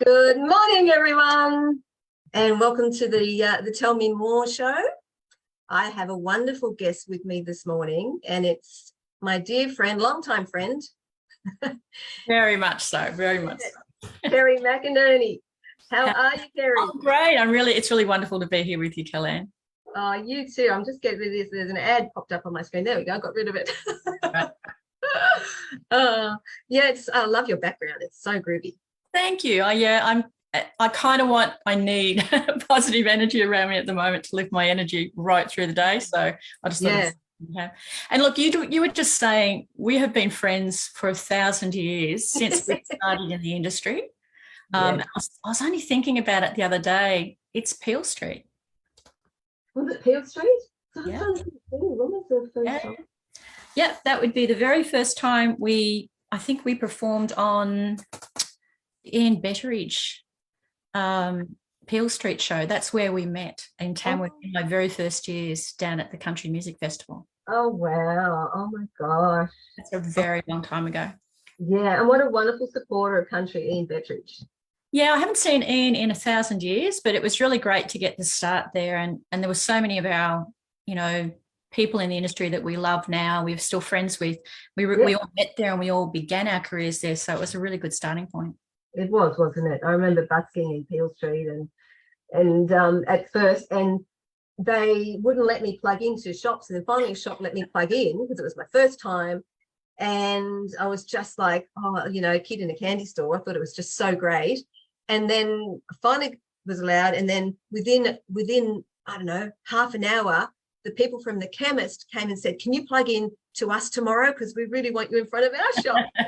Good morning, everyone, and welcome to the Tell Me More show. I have a wonderful guest with me this morning, and it's my dear friend, longtime friend. Very much so, very much so. Keri McInerney. How are you, Keri? Oh, great. It's really wonderful to be here with you, Kel-Anne. Oh, you too. I'm just getting rid of this. There's an ad popped up on my screen. There we go. I got rid of it. Right. Yeah, I love your background. It's so groovy. Thank you. I need positive energy around me at the moment to lift my energy right through the day. So I just thought And look, you were just saying we have been friends for 1,000 years since we started in the industry. I was only thinking about it the other day. It's Peel Street. Was it Peel Street? Yeah. When was the first time? Yeah, that would be the very first time I think we performed on Ian Betteridge Peel Street show. That's where we met in Tamworth in my very first years down at the Country Music Festival. Oh, wow. Oh, my gosh. That's a very long time ago. Yeah, and what a wonderful supporter of country, Ian Betteridge. Yeah, I haven't seen Ian in 1,000 years, but it was really great to get the start there. And there were so many of our, people in the industry that we love now, we're still friends with. We all met there and we all began our careers there. So it was a really good starting point. It was, wasn't it? I remember busking in Peel Street and at first, and they wouldn't let me plug into shops. And then finally a shop let me plug in because it was my first time. And I was just like, a kid in a candy store. I thought it was just so great. And then finally was allowed. And then within, I don't know, half an hour, the people from the chemist came and said, can you plug in to us tomorrow? Because we really want you in front of our shop. So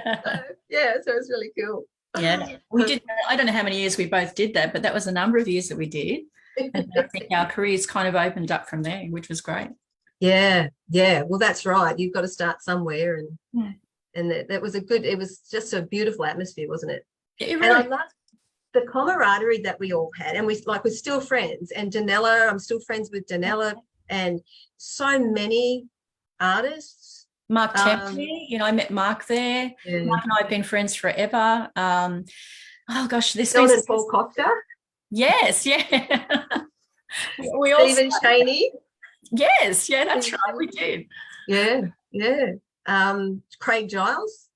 it was really cool. Yeah, we did. I don't know how many years we both did that, but that was a number of years that we did. And I think our careers kind of opened up from there, which was great. Yeah. Well, that's right. You've got to start somewhere. And that was it was just a beautiful atmosphere, wasn't it? It really, and I loved the camaraderie that we all had. And we're still friends. And Danella, I'm still friends with Danella and so many artists. Mark Templey, I met Mark there. Yeah. Mark and I have been friends forever. This John and Paul Costa. Yes, yeah. Stephen Chaney. Yes, yeah, that's right. We did. Yeah. Craig Giles.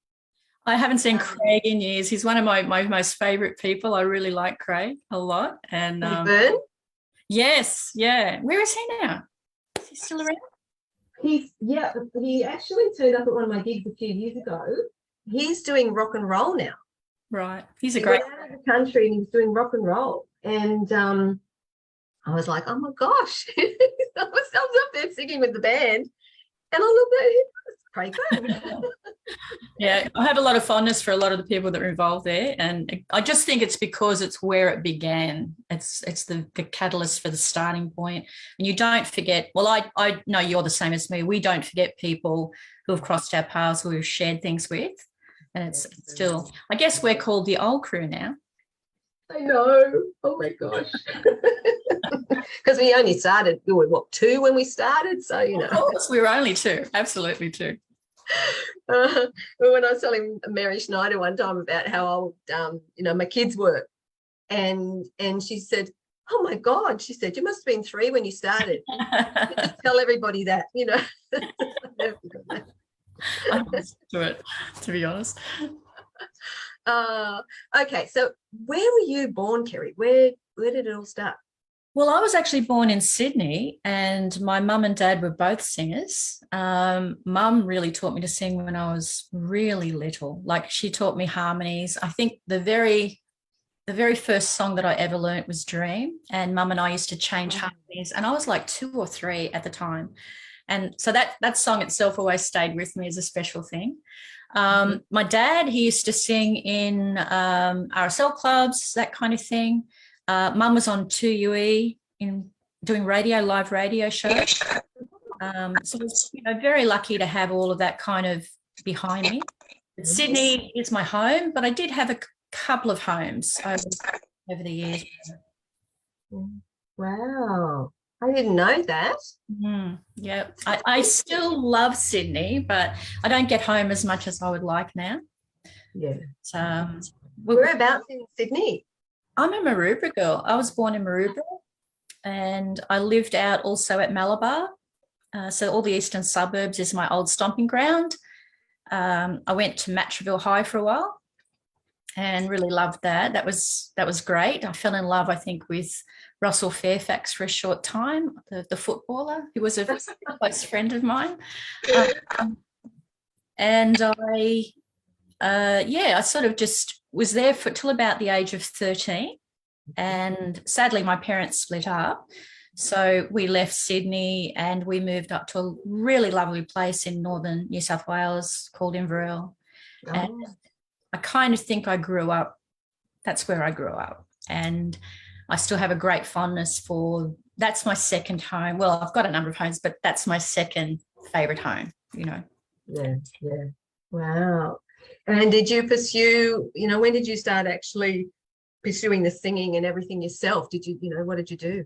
I haven't seen Craig in years. He's one of my most favourite people. I really like Craig a lot. And Burn? Yes, yeah. Where is he now? Is he still around? He actually turned up at one of my gigs a few years ago. He's doing rock and roll now. Right. He went out of the country and he was doing rock and roll. And I was like, oh my gosh. I was up there singing with the band. And I looked at him. Craig. Yeah, I have a lot of fondness for a lot of the people that are involved there, and I just think it's because it's where it began. It's the catalyst for the starting point. And you don't forget. Well, I know you're the same as me. We don't forget people who have crossed our paths, who we've shared things with, and it's still. I guess we're called the old crew now. I know. Oh my gosh. Because we only started, we were, 2 when we started? So, Of course, we were only 2. Absolutely 2. When I was telling Mary Schneider one time about how old, my kids were, and she said, oh my God, she said, you must have been 3 when you started. Just tell everybody that, I must do it, to be honest. Okay, so where were you born, Keri? Where did it all start? Well, I was actually born in Sydney, and my mum and dad were both singers. Mum really taught me to sing when I was really little. Like, she taught me harmonies. I think the very first song that I ever learnt was Dream, and Mum and I used to change harmonies, and I was like 2 or 3 at the time. And so that song itself always stayed with me as a special thing. My dad, he used to sing in RSL clubs, that kind of thing. Mum was on 2UE in doing live radio shows. So I was very lucky to have all of that kind of behind me. Sydney is my home, but I did have a couple of homes over the years. Wow. I didn't know that. Yeah, I still love Sydney, but I don't get home as much as I would like now. Yeah. So, whereabouts in Sydney? I'm a Maroubra girl. I was born in Maroubra, and I lived out also at Malabar. So all the eastern suburbs is my old stomping ground. I went to Matraville High for a while and really loved that. That was great. I fell in love, I think, with Russell Fairfax for a short time, the footballer, who was a close friend of mine. And I sort of just was there for till about the age of 13. And sadly, my parents split up. So we left Sydney and we moved up to a really lovely place in northern New South Wales called Inverell. Oh. And I kind of think I grew up, that's where I grew up. And I still have a great fondness for, that's my second home. Well, I've got a number of homes, but that's my second favourite home, you know. Yeah. Wow. And did you pursue, when did you start actually pursuing the singing and everything yourself? Did you, what did you do?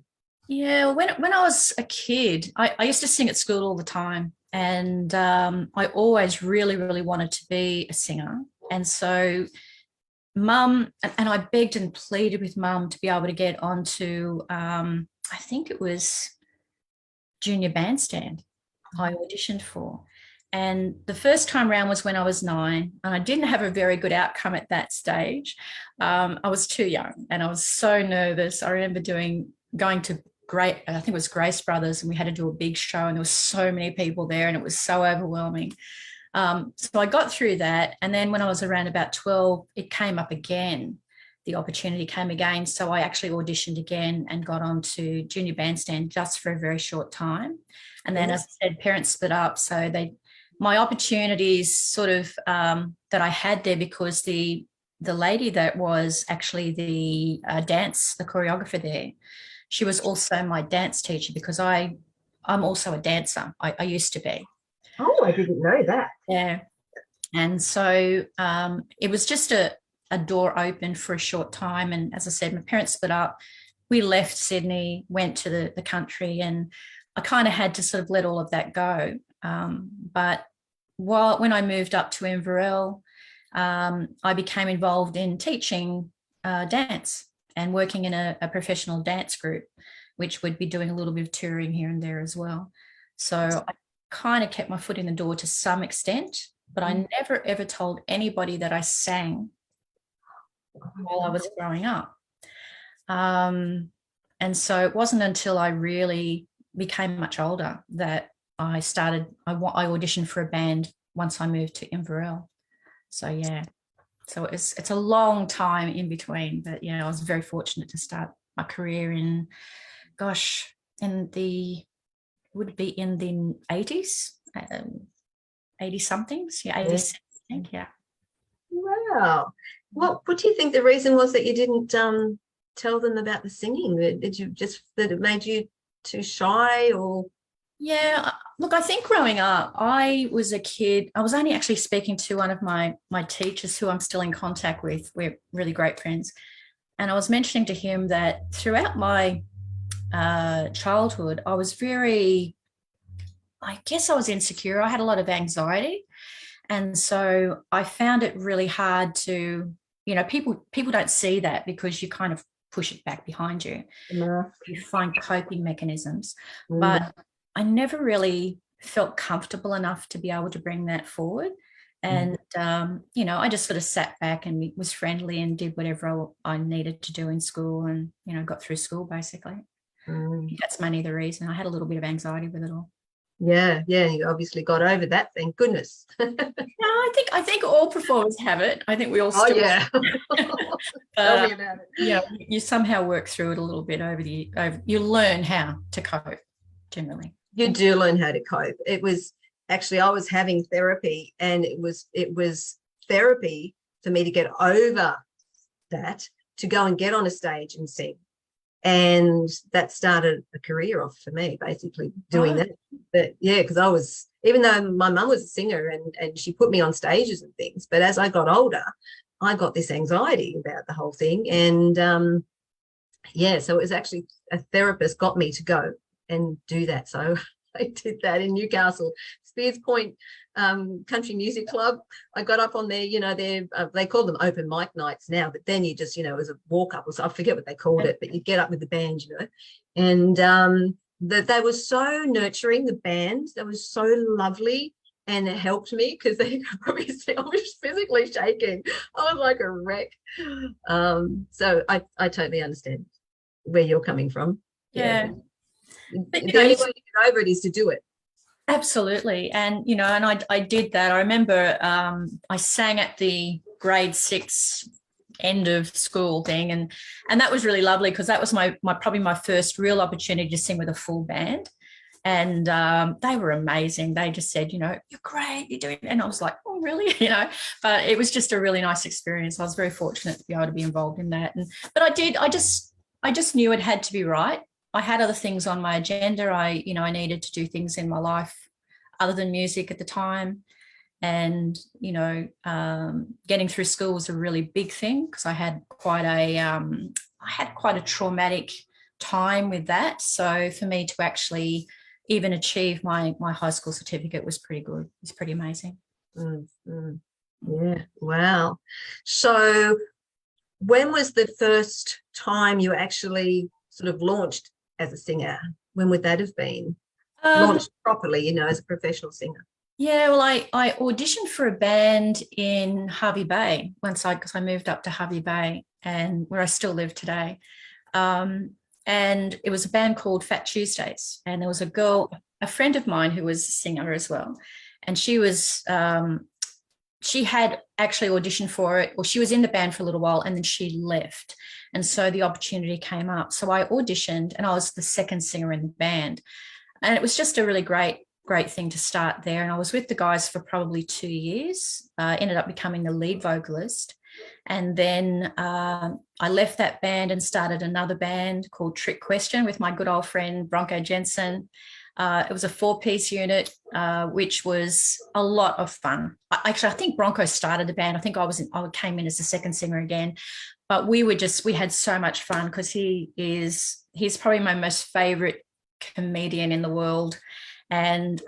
Yeah, when I was a kid, I used to sing at school all the time. And I always really, really wanted to be a singer. And so Mum, and I begged and pleaded with Mum to be able to get onto, I think it was Junior Bandstand I auditioned for. And the first time round was when I was 9, and I didn't have a very good outcome at that stage. I was too young and I was so nervous. I remember going to I think it was Grace Brothers, and we had to do a big show and there were so many people there and it was so overwhelming. So I got through that. And then when I was around about 12, it came up again. The opportunity came again. So I actually auditioned again and got onto Junior Bandstand just for a very short time. And then, as I said, parents split up. So my opportunities sort of that I had there, because the lady that was actually the choreographer there, she was also my dance teacher, because I'm also a dancer. I used to be. Oh, I didn't know that. Yeah. And so it was just a door open for a short time. And as I said, my parents split up. We left Sydney, went to the country, and I kind of had to sort of let all of that go. But when I moved up to Inverell, I became involved in teaching dance and working in a professional dance group, which would be doing a little bit of touring here and there as well. So I kind of kept my foot in the door to some extent, but I never, ever told anybody that I sang while I was growing up. And so it wasn't until I really became much older that I auditioned for a band once I moved to Inverell. So, yeah. So it's a long time in between, but I was very fortunate to start my career in the 80s, 80 somethings. Yeah, 80s, I think, yeah. Wow. What do you think the reason was that you didn't tell them about the singing? Did you just, that it made you too shy, or? Yeah, look, I think growing up, I was a kid. I was only actually speaking to one of my teachers who I'm still in contact with. We're really great friends. And I was mentioning to him that throughout my childhood, I was I was insecure. I had a lot of anxiety. And so I found it really hard to, people don't see that, because you kind of push it back behind you. You find coping mechanisms. But I never really felt comfortable enough to be able to bring that forward. And, I just sort of sat back and was friendly and did whatever I needed to do in school, and, got through school basically. I think that's mainly the reason. I had a little bit of anxiety with it all. Yeah, you obviously got over that, thank goodness. No, I think all performers have it. I think we all still. Oh, yeah. Tell me about it. Yeah, you somehow work through it a little bit you learn how to cope generally. You do learn how to cope. It was actually, I was having therapy, and it was therapy for me to get over that, to go and get on a stage and sing. And that started a career off for me, basically doing that. But yeah, because I was, even though my mum was a singer and she put me on stages and things, but as I got older, I got this anxiety about the whole thing. And so it was actually a therapist got me to go and do that. So I did that in Newcastle, Spears Point Country Music Club. I got up on their, they call them open mic nights now, but then you just, it was a walk up, or so, I forget what they called it, but you get up with the band, and that they were so nurturing, the band. They was so lovely, and it helped me because they could probably see I was physically shaking. I was like a wreck. So I totally understand where you're coming from. Yeah. But, the only way to get over it is to do it. Absolutely. And, and I did that. I remember I sang at the grade 6 end of school thing. And that was really lovely because that was my probably my first real opportunity to sing with a full band. And they were amazing. They just said, you're great, you're doing it. And I was like, oh, really? But it was just a really nice experience. I was very fortunate to be able to be involved in that. But I just knew it had to be right. I had other things on my agenda. I needed to do things in my life other than music at the time. And, getting through school was a really big thing because I had quite a traumatic time with that. So for me to actually even achieve my high school certificate was pretty good. It's pretty amazing. Mm-hmm. Yeah. Wow. So when was the first time you actually sort of launched as a singer? When would that have been? Launched properly, as a professional singer? Yeah, well, I auditioned for a band in Hervey Bay because I moved up to Hervey Bay, and where I still live today. And it was a band called Fat Tuesdays, and there was a girl, a friend of mine, who was a singer as well, and she had actually auditioned for it, or she was in the band for a little while, and then she left. And so the opportunity came up. So I auditioned, and I was the second singer in the band. And it was just a really great thing to start there. And I was with the guys for probably 2 years, ended up becoming the lead vocalist. And then I left that band and started another band called Trick Question with my good old friend, Bronco Jensen. It was a 4-piece unit, which was a lot of fun. I think Bronco started the band. I think I came in as the second singer again, but we had so much fun because he's probably my most favorite comedian in the world. And,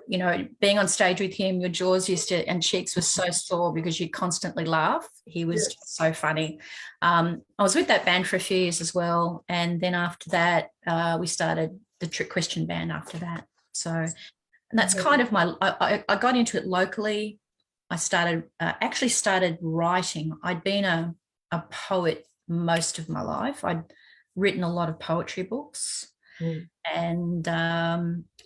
being on stage with him, your jaws and cheeks were so sore because you constantly laugh. He was just so funny. I was with that band for a few years as well. And then after that, we started the Trick Question band after that. So, and that's kind of I got into it locally. I actually started writing. I'd been a poet most of my life. I'd written a lot of poetry books. And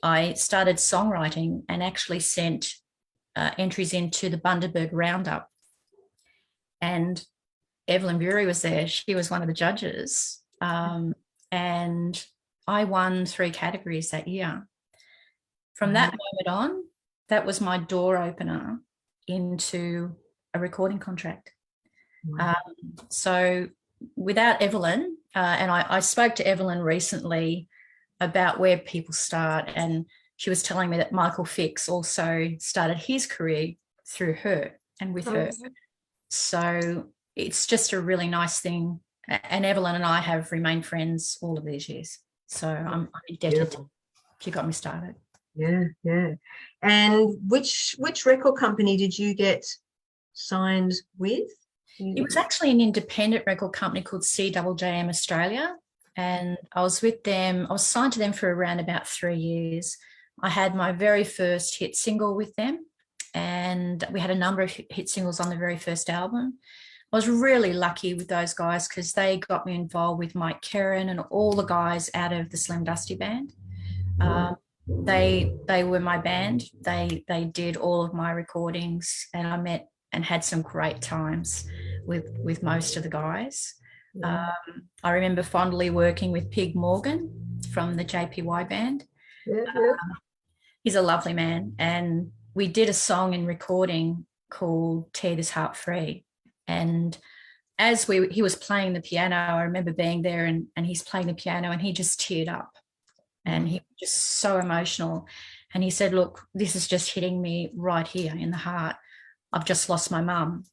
I started songwriting and actually sent entries into the Bundaberg Roundup. And Evelyn Bury was there. She was one of the judges. And I won 3 categories that year. From that moment on, that was my door opener into a recording contract. Wow. So without Evelyn, and I spoke to Evelyn recently about where people start, and she was telling me that Michael Fix also started his career through her and with her. So it's just a really nice thing. And Evelyn and I have remained friends all of these years. So I'm indebted. She got me started. Yeah. And which record company did you get signed with? It was actually an independent record company called CJJM Australia. And I was with them. I was signed to them for around about 3 years. I had my very first hit single with them, and we had a number of hit singles on the very first album. I was really lucky with those guys because they got me involved with Mike Keren and all the guys out of the Slim Dusty band. They were my band. They did all of my recordings, and I met and had some great times with most of the guys. I remember fondly working with Pig Morgan from the JPY band. He's a lovely man, and we did a song in recording called Tear This Heart Free. And as he was playing the piano, I remember being there and he's playing the piano and he just teared up and he was just so emotional. And he said, look, this is just hitting me right here in the heart. I've just lost my mum.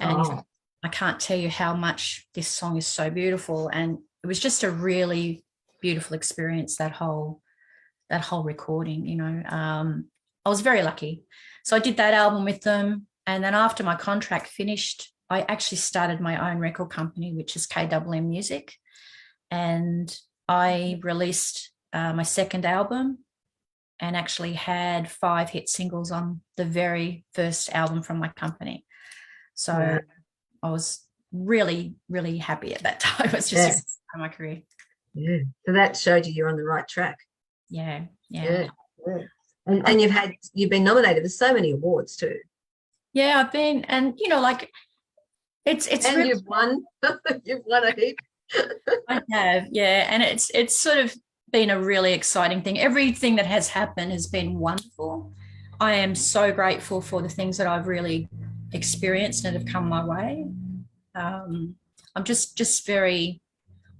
And he said, I can't tell you how much this song is so beautiful. And it was just a really beautiful experience, that whole recording, I was very lucky. So I did that album with them. And then after my contract finished, I actually started my own record company, which is KMM Music. And I released my second album and actually had 5 hit singles on the very first album from my company. So Yeah. I was really, really happy at that time. It was just a good time in my career. Yeah. So that showed you're on the right track. Yeah. Yeah. And you've been nominated for so many awards too. Yeah, I've been, and like it's And really, you've won. You've won a heap. I have, yeah, and it's sort of been a really exciting thing. Everything that has happened has been wonderful. I am so grateful for the things that I've really experienced and have come my way. I'm just very.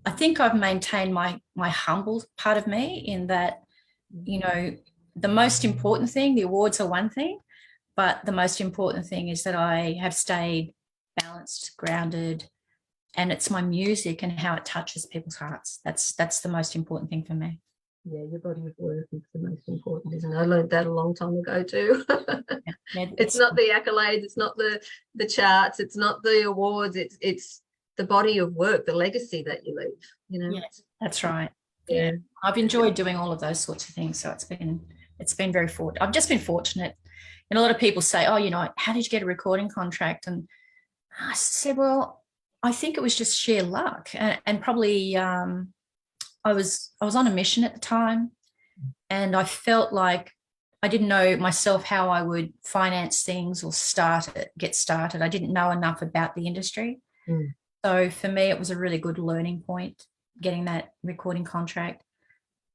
I think I've maintained my humble part of me in that, the most important thing. The awards are one thing, but the most important thing is that I have stayed balanced, grounded, and it's my music and how it touches people's hearts. That's the most important thing for me. Yeah, your body of work is the most important, isn't it? I learned that a long time ago too. It's not the accolades, it's not the charts, it's not the awards, it's the body of work, the legacy that you leave, Yes, that's right. Yeah. I've enjoyed doing all of those sorts of things. So it's been very fortunate. I've just been fortunate. And a lot of people say, oh, how did you get a recording contract? And I said, well, I think it was just sheer luck. And probably I was on a mission at the time, and I felt like I didn't know myself how I would finance things or get started. I didn't know enough about the industry. So for me, it was a really good learning point, getting that recording contract.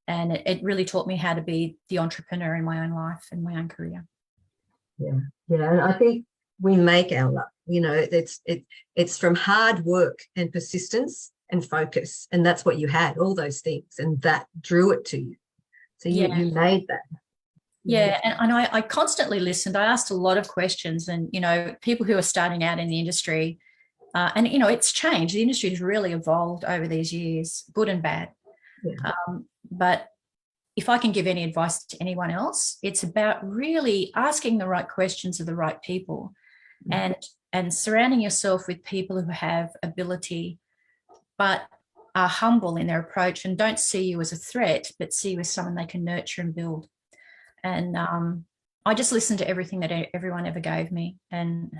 And it really taught me how to be the entrepreneur in my own life and my own career. Yeah. And I think we make our luck. It's from hard work and persistence and focus. And that's what you had, all those things. And that drew it to you. So you made that. Yeah. And I constantly listened. I asked a lot of questions, and, people who are starting out in the industry, and, it's changed. The industry has really evolved over these years, good and bad. Yeah. But if I can give any advice to anyone else, it's about really asking the right questions of the right people, and surrounding yourself with people who have ability, but are humble in their approach and don't see you as a threat, but see you as someone they can nurture and build. And I just listened to everything that everyone ever gave me and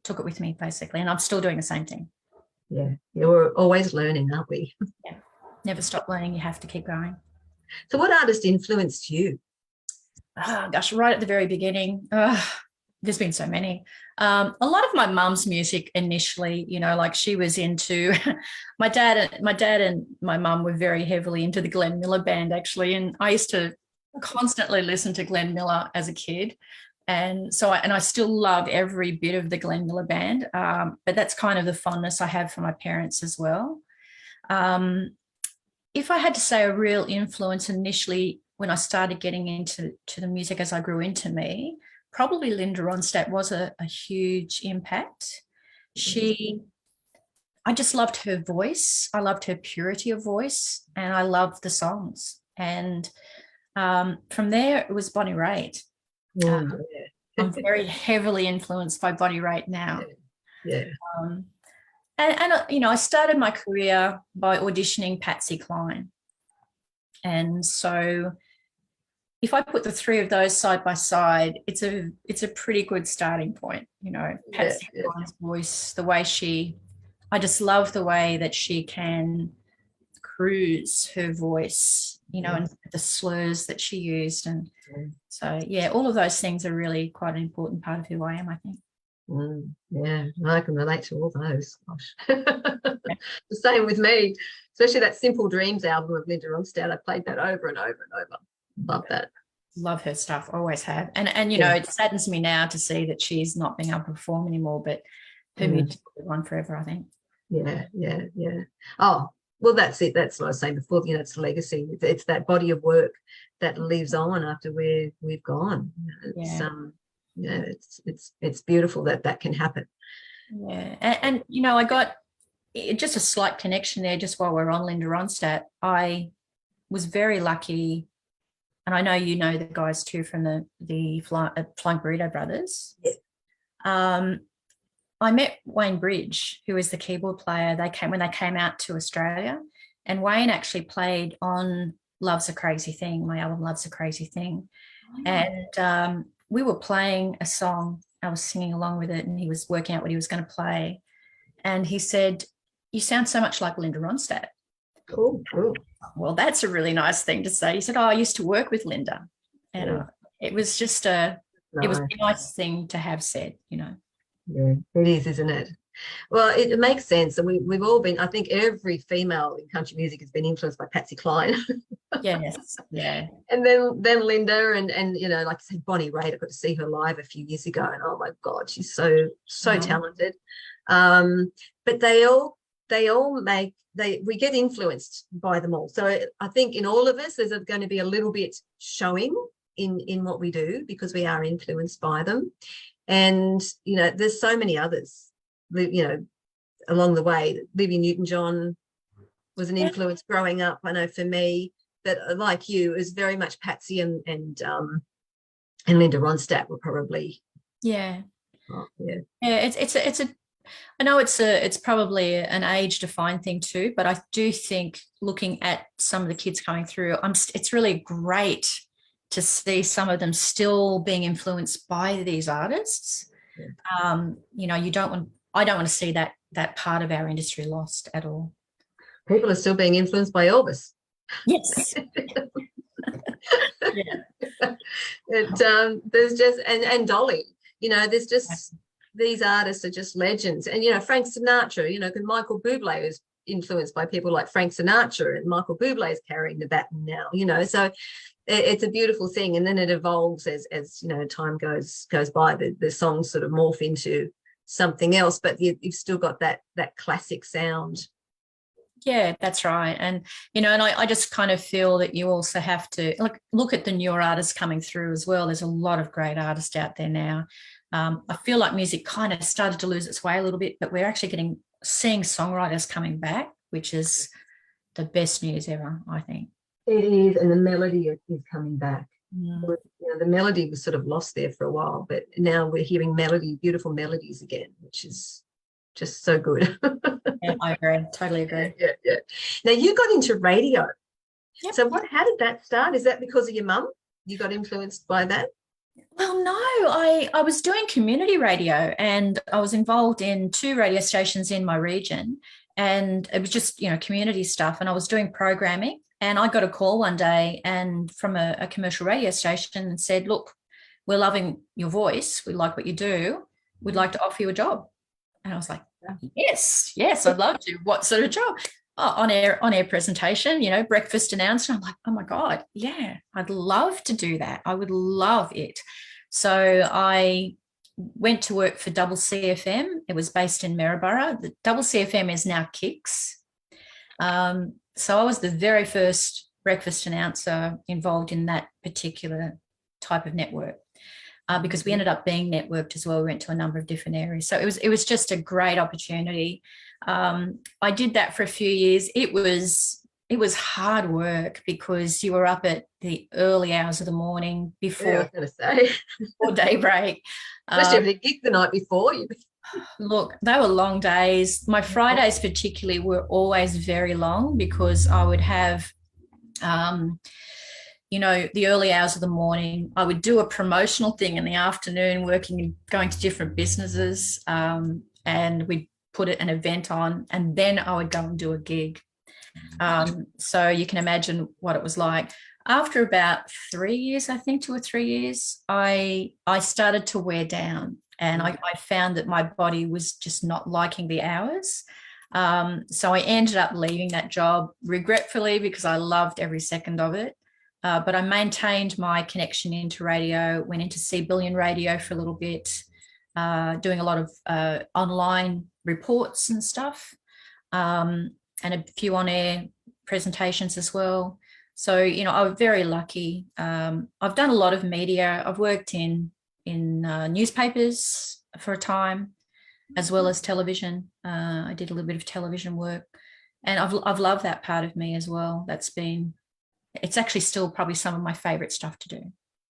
took it with me, basically. And I'm still doing the same thing. Yeah. We're always learning, aren't we? Yeah. Never stop learning. You have to keep going. So what artist influenced you? Oh, gosh, right at the very beginning. There's been so many. A lot of my mum's music initially, like she was into my dad and my mum were very heavily into the Glenn Miller band, actually. And I used to constantly listen to Glenn Miller as a kid. And so I still love every bit of the Glenn Miller band. But that's kind of the fondness I have for my parents as well. If I had to say a real influence initially when I started getting into the music as I grew into me, probably Linda Ronstadt was a huge impact. I just loved her voice. I loved her purity of voice, and I loved the songs. And from there, it was Bonnie Raitt. I'm very heavily influenced by Bonnie Raitt now. Yeah. And I started my career by auditioning Patsy Cline. And so if I put the three of those side by side, it's a pretty good starting point. Patsy Cline's voice, the way I just love the way that she can cruise her voice, and the slurs that she used. And so, all of those things are really quite an important part of who I am, I think. Yeah, I can relate to all those. Gosh. The same with me, especially that Simple Dreams album of Linda Ronstadt. I played that over and over and over. Love that. Love her stuff, always have. And it saddens me now to see that she's not being able to perform anymore, but her music will live on forever, I think. Yeah. Oh, well, that's it. That's what I was saying before. It's legacy. It's that body of work that lives on after we've gone. It's beautiful that can happen. Yeah. And I got just a slight connection there just while we're on Linda Ronstadt. I was very lucky and I know you know the guys too from the Flying Burrito Brothers. Yeah. I met Wayne Bridge, who is the keyboard player. When they came out to Australia, and Wayne actually played on Love's a Crazy Thing, my album Love's a Crazy Thing. And we were playing a song. I was singing along with it, and he was working out what he was going to play. And he said, "You sound so much like Linda Ronstadt." Cool. Well, that's a really nice thing to say. He said, "Oh, I used to work with Linda." And it was just it was a nice thing to have said, you know. Yeah, it is, isn't it? Well, it makes sense. And we've all been, I think every female in country music has been influenced by Patsy Cline. Yes, yeah. And then Linda and you know, like I said, Bonnie Raitt, I got to see her live a few years ago, and oh my God, she's so talented. But we get influenced by them all. So I think in all of us, there's going to be a little bit showing in what we do, because we are influenced by them. And, you know, there's so many others, you know, along the way. Olivia Newton-John was an influence growing up. I know for me, that like you, is very much Patsy and Linda Ronstadt were probably. Yeah. Yeah. It's a I know it's probably an age-defined thing too, but I do think looking at some of the kids coming through, it's really great to see some of them still being influenced by these artists. Yeah. You know, I don't want to see that part of our industry lost at all. People are still being influenced by Elvis. Yes. Yeah. There's just and Dolly, you know, there's just these artists are just legends. And you know, Frank Sinatra, you know, because Michael Bublé is influenced by people like Frank Sinatra, and Michael Bublé is carrying the baton now, you know. So it's a beautiful thing, and then it evolves as you know, time goes by. The songs sort of morph into something else, but you've still got that classic sound. Yeah, that's right. And you know, and I just kind of feel that you also have to look at the newer artists coming through as well. There's a lot of great artists out there now. I feel like music kind of started to lose its way a little bit, but we're actually seeing songwriters coming back, which is the best news ever, I think. It is, and the melody is coming back. You know, the melody was sort of lost there for a while, but now we're hearing beautiful melodies again, which is just so good. Yeah, I agree. Totally agree. Yeah. Now you got into radio. Yep. So how did that start? Is that because of your mum? You got influenced by that? Well, no, I was doing community radio, and I was involved in 2 radio stations in my region, and it was just, you know, community stuff, and I was doing programming, and I got a call one day and from a commercial radio station and said, "Look, we're loving your voice. We like what you do. We'd like to offer you a job." And I was like, yes, I'd love to. What sort of job? Oh, on air presentation, you know, breakfast announcer. I'm like, oh my God, yeah, I'd love to do that. I would love it. So I went to work for Double CFM. It was based in Maryborough. The Double CFM is now Kicks. So I was the very first breakfast announcer involved in that particular type of network. Because we ended up being networked as well. We went to a number of different areas. So it was just a great opportunity. I did that for a few years. It was hard work because you were up at the early hours of the morning before daybreak. Especially if you gig the night before. Look, they were long days. My Fridays particularly were always very long because I would have you know, the early hours of the morning. I would do a promotional thing in the afternoon, going to different businesses, and we'd put an event on, and then I would go and do a gig. So you can imagine what it was like. After about 3 years, I think 2 or 3 years, I started to wear down, and I found that my body was just not liking the hours. So I ended up leaving that job regretfully because I loved every second of it. But I maintained my connection into radio, went into C Billion Radio for a little bit, doing a lot of online reports and stuff, and a few on-air presentations as well. So, you know, I was very lucky. I've done a lot of media. I've worked in newspapers for a time, as well as television. I did a little bit of television work, and I've loved that part of me as well. it's actually still probably some of my favorite stuff to do.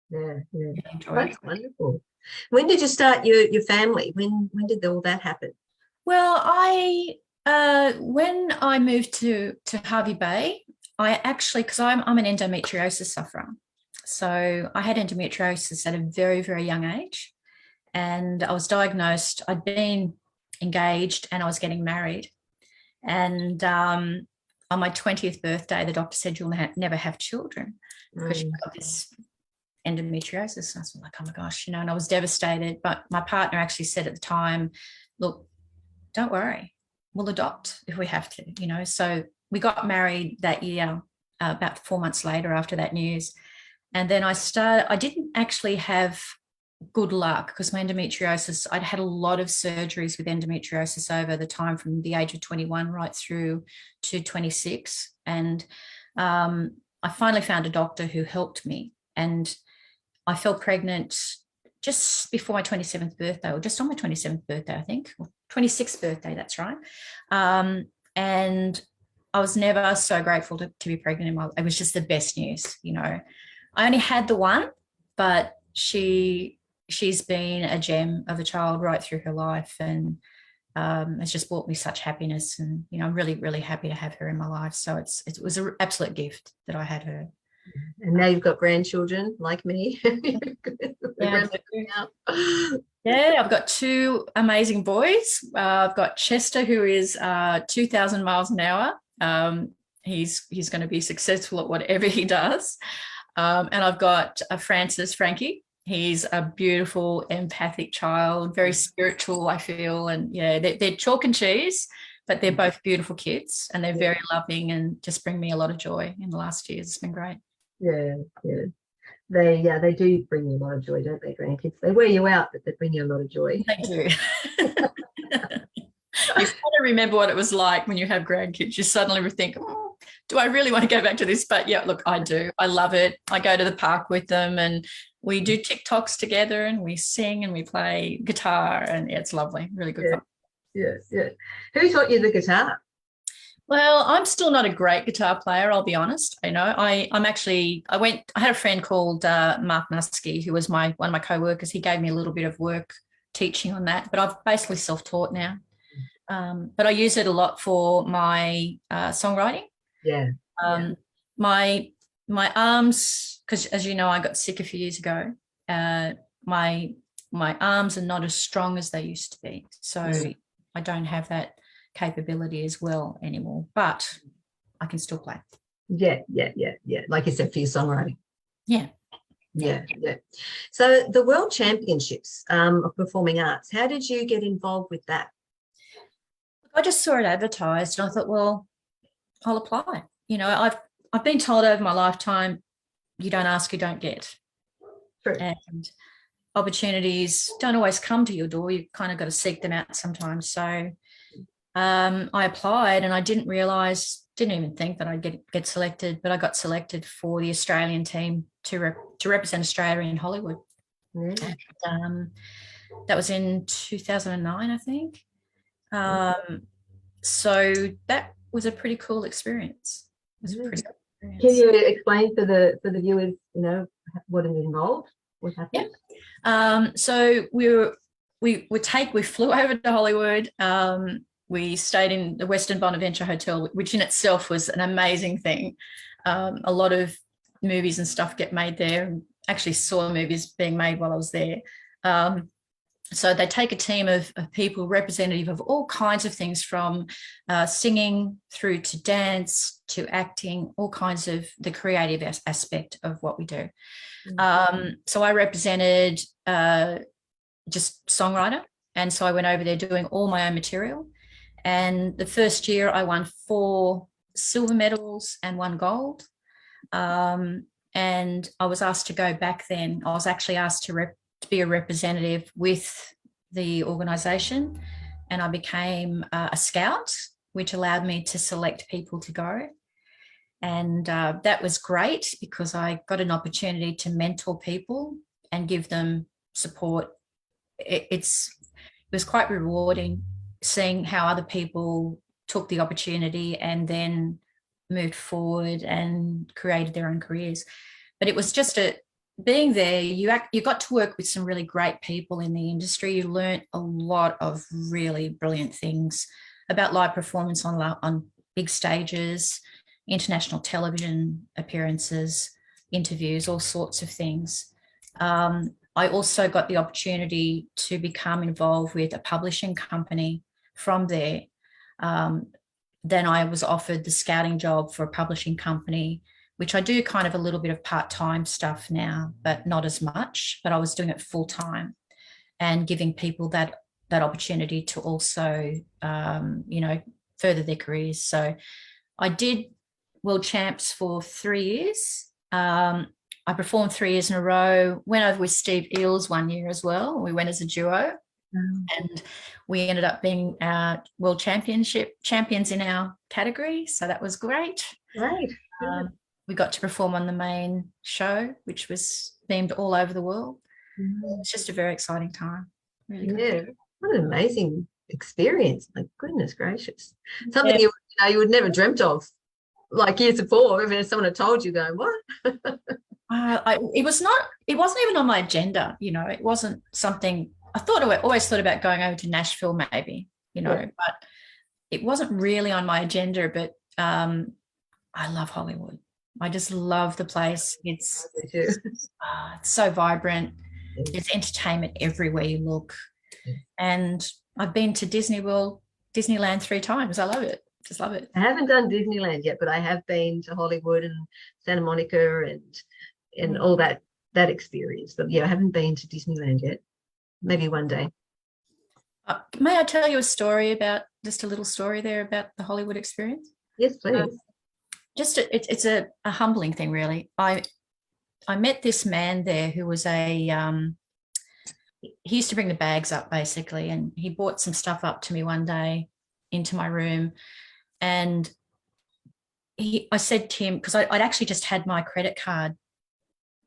Yeah, yeah. I enjoy That's it. wonderful. When did you start your family? When did all that happen? Well, when I moved to Hervey Bay, I actually, because I'm an endometriosis sufferer, so I had endometriosis at a very, very young age, and I was diagnosed. I'd been engaged and I was getting married, and on my 20th birthday, the doctor said you'll never have children because you've got this endometriosis. And I was like, oh my gosh, and I was devastated. But my partner actually said at the time, look, don't worry, we'll adopt if we have to. So we got married that year, about 4 months later after that news. And then I didn't actually have good luck because my endometriosis, I'd had a lot of surgeries with endometriosis over the time from the age of 21 right through to 26. And I finally found a doctor who helped me. And I fell pregnant just before my 27th birthday, or just on my 27th birthday, I think, or 26th birthday, that's right. And I was never so grateful to be pregnant. It was just the best news. I only had the one, but she's been a gem of a child right through her life, and it's just brought me such happiness. And I'm really, really happy to have her in my life. So it was an absolute gift that I had her. And now you've got grandchildren like me. Yeah, I've got two amazing boys. I've got Chester, who is 2,000 miles an hour. He's going to be successful at whatever he does. And I've got Frankie. He's a beautiful, empathic child, very spiritual, I feel. And they're chalk and cheese, but they're both beautiful kids, and they're very loving and just bring me a lot of joy in the last years. It's been great. Yeah. They do bring you a lot of joy, don't they, grandkids? They wear you out, but they bring you a lot of joy. They do. You kind of remember what it was like when you have grandkids. You suddenly think, oh, do I really want to go back to this? But yeah, look, I do. I love it. I go to the park with them, and we do TikToks together, and we sing and we play guitar, and it's lovely. Really good fun. Yeah. Who taught you the guitar? Well, I'm still not a great guitar player, I'll be honest. I had a friend called Mark Nusky, who was one of my co-workers. He gave me a little bit of work teaching on that, but I've basically self-taught now. But I use it a lot for my songwriting. Yeah. My arms, because as you know, I got sick a few years ago. My arms are not as strong as they used to be. So I don't have that capability as well anymore, but I can still play. Yeah. Like you said, for your songwriting. Yeah. So the World Championships of Performing Arts, how did you get involved with that? I just saw it advertised and I thought, well, I'll apply. I've been told over my lifetime, you don't ask, you don't get. True. And opportunities don't always come to your door. You've kind of got to seek them out sometimes. So I applied, and I didn't even think that I'd get selected, but I got selected for the Australian team to represent Australia in Hollywood. That was in 2009, I think. So that was a pretty cool experience. Can you explain for the viewers, what it involved? What happened? Yeah. So we flew over to Hollywood. We stayed in the Westin Bonaventure Hotel, which in itself was an amazing thing. A lot of movies and stuff get made there, and actually saw movies being made while I was there. So they take a team of people representative of all kinds of things, from singing through to dance to acting, all kinds of the creative aspect of what we do. So I represented just Songwriter. And so I went over there doing all my own material. And the first year I won 4 silver medals and 1 gold. And I was asked to go back then. I was actually asked to be a representative with the organisation, and I became a scout, which allowed me to select people to go. And that was great because I got an opportunity to mentor people and give them support. It was quite rewarding seeing how other people took the opportunity and then moved forward and created their own careers. But it was just being there, you got to work with some really great people in the industry. You learned a lot of really brilliant things about live performance on big stages, international television appearances, interviews, all sorts of things. I also got the opportunity to become involved with a publishing company from there. Then I was offered the scouting job for a publishing company, which I do kind of a little bit of part-time stuff now, but not as much. But I was doing it full-time and giving people that opportunity to also, further their careers. So I did World Champs for 3 years. I performed 3 years in a row, went over with Steve Eels 1 year as well. We went as a duo. And we ended up being world champions in our category. So that was great. Right. We got to perform on the main show, which was themed all over the world. It's just a very exciting time. Really good. Yeah. What an amazing experience. Like, goodness gracious. Something you would never dreamt of like years before. If someone had told you, going, what? It wasn't even on my agenda. It wasn't something I always thought about going over to Nashville maybe, but it wasn't really on my agenda. But I love Hollywood. I just love the place. It's so vibrant. There's entertainment everywhere you look. And I've been to Disneyland 3 times. I love it. Just love it. I haven't done Disneyland yet, but I have been to Hollywood and Santa Monica and all that experience. But yeah, I haven't been to Disneyland yet. Maybe one day. May I tell you just a little story there about the Hollywood experience? Yes, please. It's a humbling thing, really. I met this man there who was he used to bring the bags up basically, and he brought some stuff up to me one day into my room, and I said to him, because I'd actually just had my credit card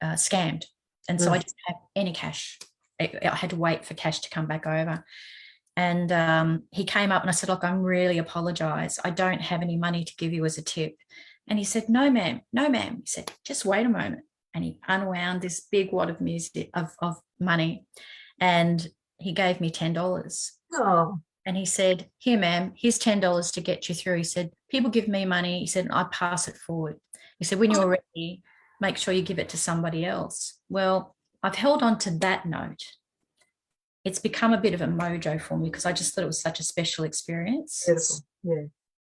scammed, and so I didn't have any cash. I had to wait for cash to come back over. And he came up and I said, look, I'm really apologise. I don't have any money to give you as a tip. And he said, no, ma'am. He said, just wait a moment. And he unwound this big wad of of money, and he gave me $10. Oh. And he said, here, ma'am, here's $10 to get you through. He said, people give me money. He said, I pass it forward. He said, when you're ready, make sure you give it to somebody else. Well, I've held on to that note. It's become a bit of a mojo for me because I just thought it was such a special experience. Beautiful. Yeah.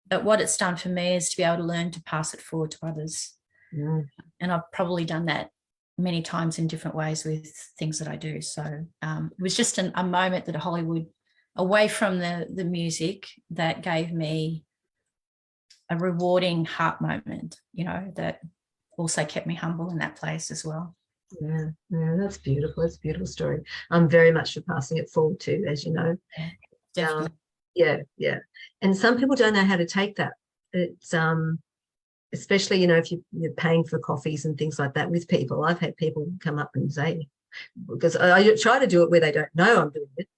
But what it's done for me is to be able to learn to pass it forward to others. And I've probably done that many times in different ways with things that I do. So it was just a moment that Hollywood, away from the music, that gave me a rewarding heart moment, that also kept me humble in that place as well. Yeah, that's beautiful. It's a beautiful story. I'm very much for passing it forward too, as you know. Definitely. Yeah. And some people don't know how to take that. It's especially, if you're paying for coffees and things like that with people. I've had people come up and say, because I try to do it where they don't know I'm doing it.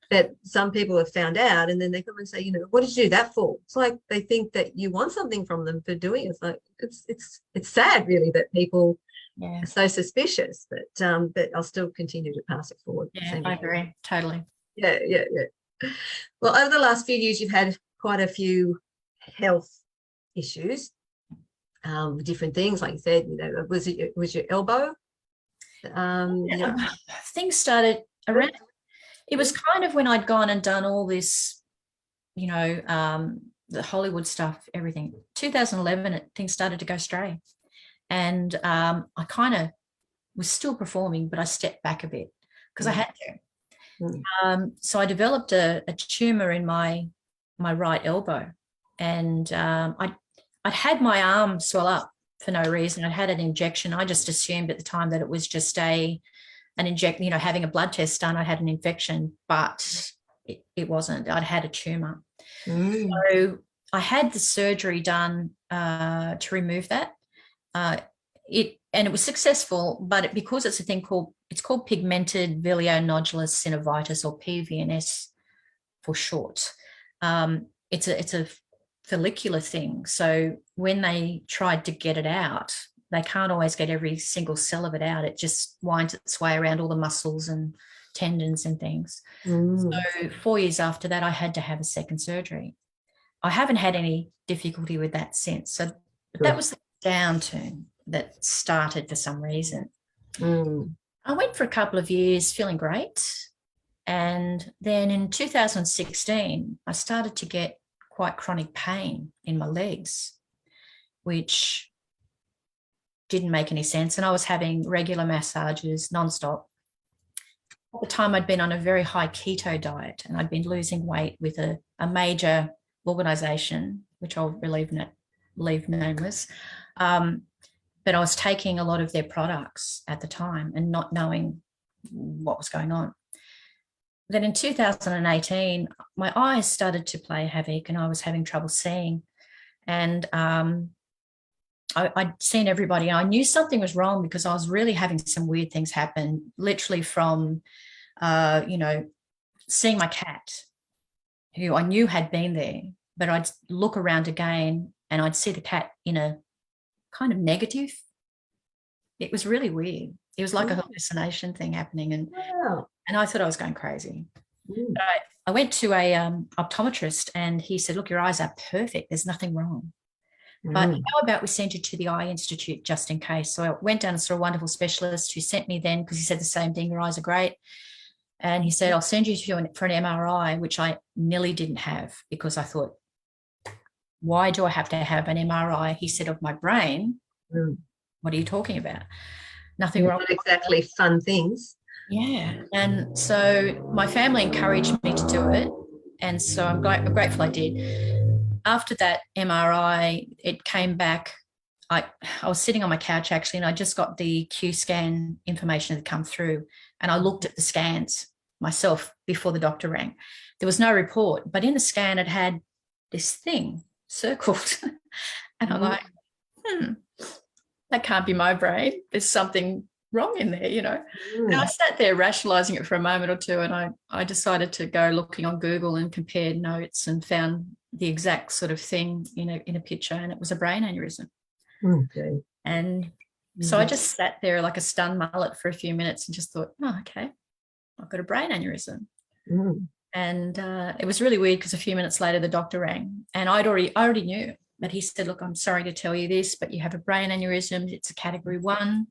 But some people have found out, and then they come and say, what did you do that for? It's like they think that you want something from them for doing it. It's like it's sad, really, that people are so suspicious. But I'll still continue to pass it forward. Yeah, I agree totally. Yeah. Well, over the last few years, you've had quite a few health issues, different things, like you said. Was your elbow? Things started around. It was kind of when I'd gone and done all this, the Hollywood stuff, everything. 2011, things started to go stray. And I kind of was still performing, but I stepped back a bit because I had to. So I developed a tumor in my right elbow, and I'd had my arm swell up for no reason. I'd had an injection. I just assumed at the time that it was just having a blood test done. I had an infection, but it wasn't. I'd had a tumor. So I had the surgery done to remove that. It was successful, but because it's a thing called pigmented villonodular synovitis, or PVNS for short. It's a follicular thing. So when they tried to get it out, they can't always get every single cell of it out. It just winds its way around all the muscles and tendons and things. So 4 years after that, I had to have a second surgery. I haven't had any difficulty with that since. So that was the downturn that started for some reason. I went for a couple of years feeling great. And then in 2016, I started to get quite chronic pain in my legs, which didn't make any sense. And I was having regular massages nonstop. At the time, I'd been on a very high keto diet, and I'd been losing weight with a major organisation, which I'll leave nameless. But I was taking a lot of their products at the time and not knowing what was going on. Then in 2018, my eyes started to play havoc and I was having trouble seeing. And I'd seen everybody. I knew something was wrong because I was really having some weird things happen, literally from, seeing my cat, who I knew had been there, but I'd look around again and I'd see the cat in a kind of negative. It was really weird. It was like a hallucination thing happening. And I thought I was going crazy. But I went to a optometrist and he said, look, your eyes are perfect. There's nothing wrong. But how about we send you to the Eye Institute just in case? So I went down and saw a wonderful specialist who sent me then, because he said the same thing, your eyes are great. And he said, I'll send you for an MRI, which I nearly didn't have because I thought, why do I have to have an MRI? He said, of my brain. What are you talking about? Nothing wrong. Not exactly fun things. Yeah. And so my family encouraged me to do it. And so I'm grateful I did. After that MRI, it came back. I was sitting on my couch actually, and I just got the Q scan information that had come through. And I looked at the scans myself before the doctor rang. There was no report, but in the scan it had this thing circled. And I'm like, that can't be my brain. There's something wrong in there, And I sat there rationalizing it for a moment or two, and I decided to go looking on Google and compared notes and found the exact sort of thing in a picture, and it was a brain aneurysm. Okay. And so I just sat there like a stunned mullet for a few minutes and just thought, oh, okay, I've got a brain aneurysm. And it was really weird because a few minutes later the doctor rang, and I already knew, but he said, look, I'm sorry to tell you this, but you have a brain aneurysm. It's a category 1.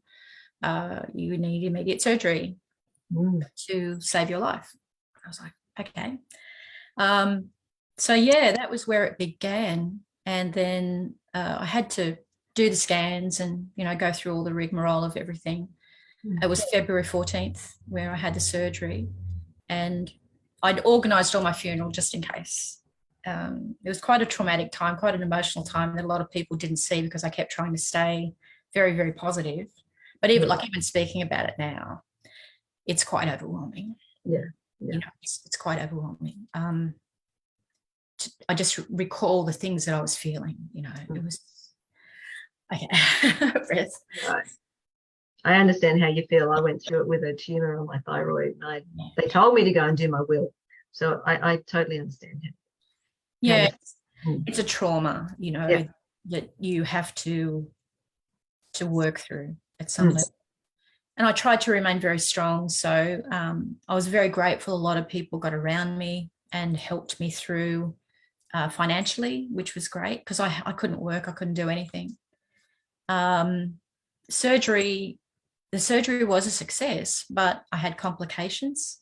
You need immediate surgery to save your life. I was like, okay. So yeah, that was where it began. And then I had to do the scans and, go through all the rigmarole of everything. It was February 14th where I had the surgery, and I'd organised all my funeral just in case. It was quite a traumatic time, quite an emotional time that a lot of people didn't see because I kept trying to stay very, very positive. But even speaking about it now, it's quite overwhelming. Yeah. It's quite overwhelming. I just recall the things that I was feeling. It was okay. Breath. Right. I understand how you feel. I went through it with a tumor on my thyroid, and they told me to go and do my will. So I totally understand it. Yeah, it's a trauma, that you have to work through at some level. And I tried to remain very strong. So I was very grateful. A lot of people got around me and helped me through financially, which was great because I couldn't work. I couldn't do anything. The surgery was a success, but I had complications.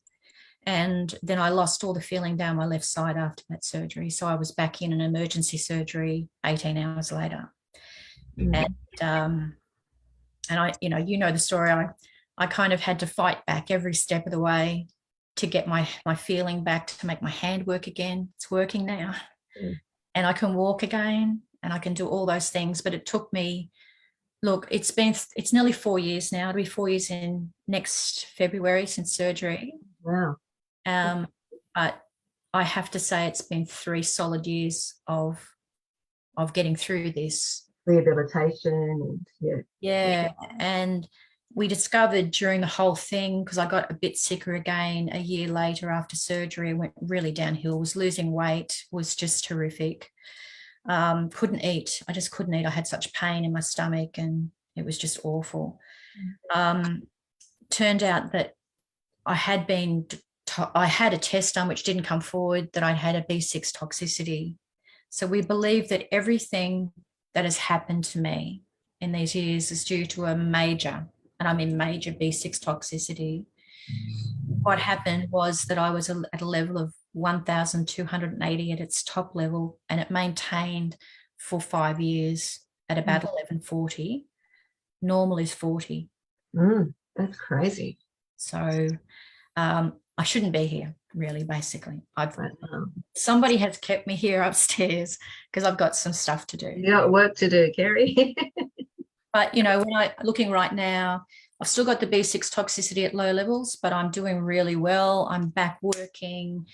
And then I lost all the feeling down my left side after that surgery. So I was back in an emergency surgery 18 hours later. And I, the story, I kind of had to fight back every step of the way to get my feeling back, to make my hand work again. It's working now. And I can walk again and I can do all those things. But it took me, look, it's nearly 4 years now. It'll be 4 years in next February since surgery. Wow. But I have to say it's been 3 solid years of getting through this. Rehabilitation and and we discovered during the whole thing, because I got a bit sicker again a year later after surgery, went really downhill, was losing weight, was just horrific. Couldn't eat. I just couldn't eat. I had such pain in my stomach and it was just awful. Turned out that I had a test done which didn't come forward that I had a B6 toxicity. So we believe that everything that has happened to me in these years is due to a major, and I mean major B6 toxicity. What happened was that I was at a level of 1,280 at its top level, and it maintained for 5 years at about 1140. Normal is 40. That's crazy. So I shouldn't be here, really, basically. Somebody has kept me here upstairs because I've got some stuff to do. You got work to do, Keri. But, when I'm looking right now, I've still got the B6 toxicity at low levels, but I'm doing really well. I'm back working.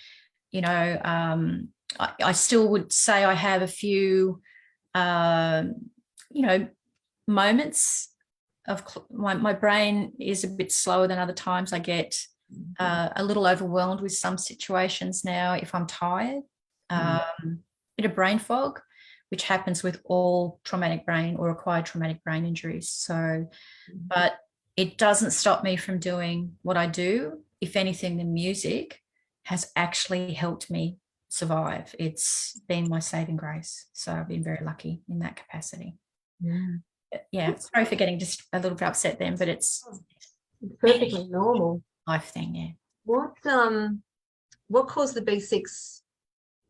I still would say I have a few, moments of my brain is a bit slower than other times. I get a little overwhelmed with some situations now if I'm tired. Bit of brain fog, which happens with all traumatic brain or acquired traumatic brain injuries. So, but it doesn't stop me from doing what I do. If anything, the music has actually helped me survive. It's been my saving grace. So I've been very lucky in that capacity. Yeah, sorry for getting just a little bit upset then, but it's perfectly normal. Life thing, yeah. What caused the B6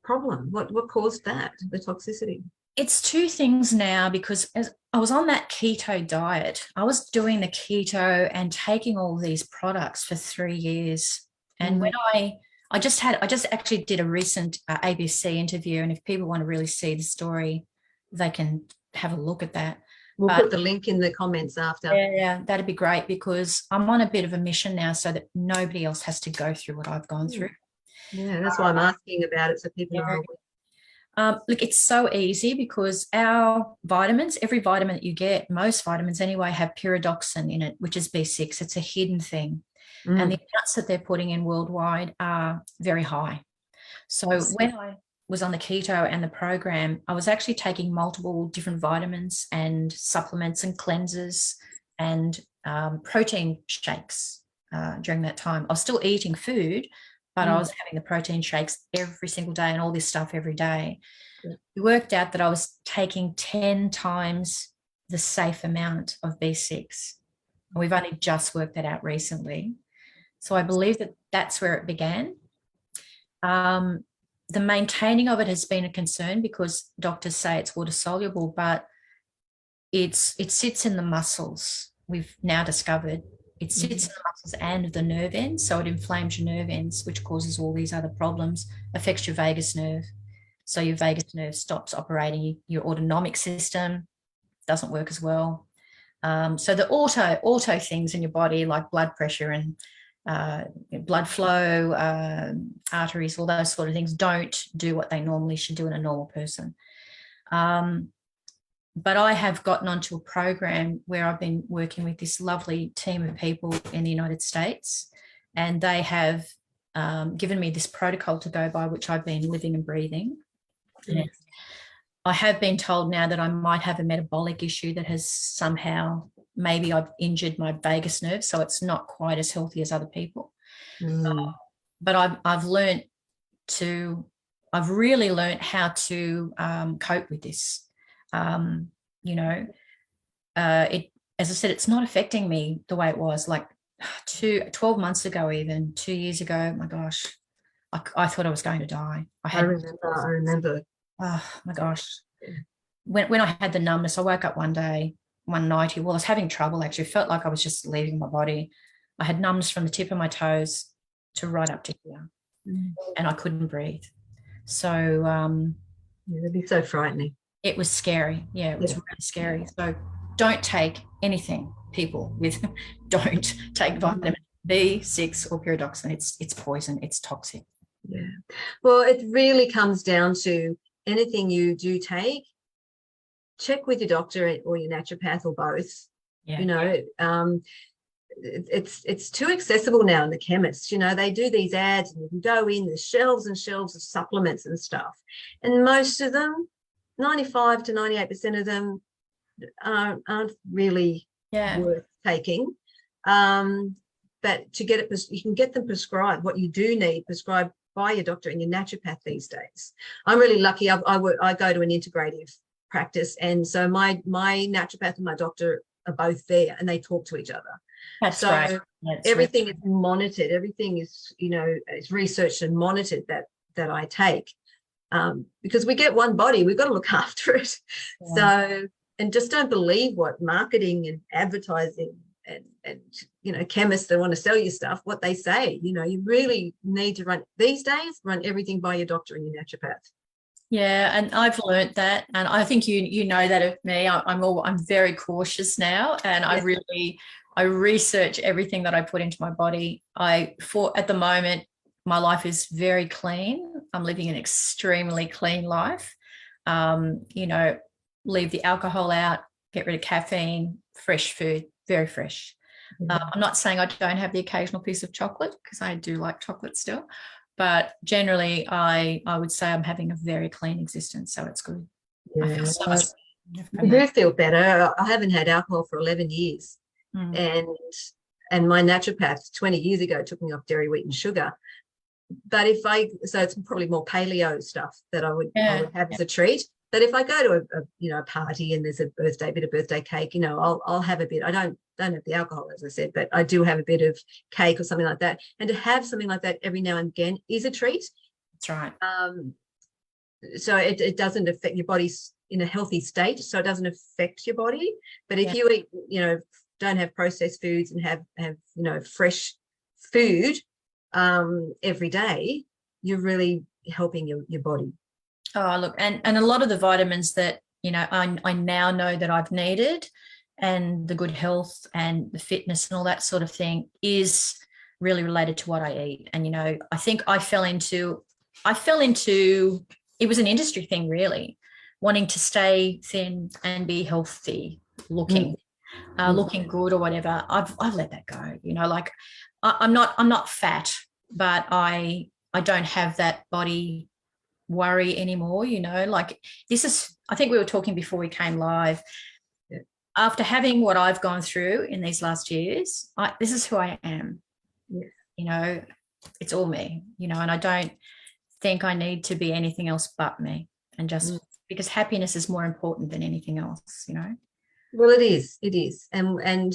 problem? What caused that, the toxicity? It's two things now, because as I was on that keto diet, I was doing the keto and taking all these products for 3 years. And when I just actually did a recent ABC interview, and if people want to really see the story, they can have a look at that. We'll put the link in the comments after. Yeah, that'd be great, because I'm on a bit of a mission now so that nobody else has to go through what I've gone through. Yeah, that's why I'm asking about it, so people are aware. Look, it's so easy because our vitamins, every vitamin that you get, most vitamins anyway, have pyridoxine in it, which is B6. It's a hidden thing. And the amounts that they're putting in worldwide are very high. So when I was on the keto and the program, I was actually taking multiple different vitamins and supplements and cleansers and protein shakes during that time. I was still eating food, but I was having the protein shakes every single day and all this stuff every day. It worked out that I was taking 10 times the safe amount of B6. And we've only just worked that out recently. So I believe that that's where it began. The maintaining of it has been a concern because doctors say it's water soluble, but it sits in the muscles. We've now discovered it sits in the muscles and the nerve ends, so it inflames your nerve ends, which causes all these other problems, affects your vagus nerve. So your vagus nerve stops operating, your autonomic system doesn't work as well. So the auto things in your body, like blood pressure and blood flow, arteries, all those sort of things, don't do what they normally should do in a normal person. But I have gotten onto a program where I've been working with this lovely team of people in the United States, and they have given me this protocol to go by, which I've been living and breathing. And I have been told now that I might have a metabolic issue that has somehow, maybe I've injured my vagus nerve, so it's not quite as healthy as other people. But I've really learned how to cope with this. As I said, it's not affecting me the way it was like 12 months ago, even 2 years ago. Oh my gosh, I thought I was going to die. I remember. Oh my gosh. When I had the numbness, I woke up one night, I was having trouble actually. It felt like I was just leaving my body. I had numbness from the tip of my toes to right up to here, and I couldn't breathe. So it'd be so frightening. It was scary. Yeah, it was really scary. So don't take anything, people, don't take vitamin B6 or pyridoxine. It's poison. It's toxic. Yeah. Well, it really comes down to anything you do take, check with your doctor or your naturopath or both. Yeah. It's too accessible now in the chemists. They do these ads and you can go in, there's shelves and shelves of supplements and stuff. And most of them 95 to 98% of them aren't really worth taking. But to get it, you can get them prescribed. What you do need prescribed by your doctor and your naturopath these days. I'm really lucky. I go to an integrative practice, and so my naturopath and my doctor are both there, and they talk to each other. That's right. Everything is monitored. Everything is, it's researched and monitored that I take, because we get one body, we've got to look after it. Yeah. So, and just don't believe what marketing and advertising and chemists that want to sell you stuff, what they say. You really need to run everything by your doctor and your naturopath. Yeah, and I've learned that, and I think you know that of me. I'm very cautious now, and I research everything that I put into my body. At the moment, my life is very clean. I'm living an extremely clean life. Leave the alcohol out, get rid of caffeine, fresh food, very fresh. I'm not saying I don't have the occasional piece of chocolate, because I do like chocolate still, but generally I would say I'm having a very clean existence, so it's good. Yeah. I feel so you do feel better. I haven't had alcohol for 11 years. And my naturopath 20 years ago took me off dairy, wheat and sugar. But so it's probably more paleo stuff that I would have as a treat. But if I go to a party and there's a bit of birthday cake, I'll have a bit. I don't have the alcohol, as I said, but I do have a bit of cake or something like that. And to have something like that every now and again is a treat. That's right. So it doesn't affect your body's in a healthy state, so it doesn't affect your body. But if you eat, don't have processed foods and have fresh food every day, you're really helping your body. Oh, look, and a lot of the vitamins that, I now know that I've needed, and the good health and the fitness and all that sort of thing is really related to what I eat. And, I think I fell into, it was an industry thing, really, wanting to stay thin and be healthy looking, looking good or whatever. I've let that go, I'm not fat, but I don't have that body worry anymore. I think we were talking before we came live. After having what I've gone through in these last years, this is who I am. It's all me, and I don't think I need to be anything else but me, and just because happiness is more important than anything else. Well, it is, and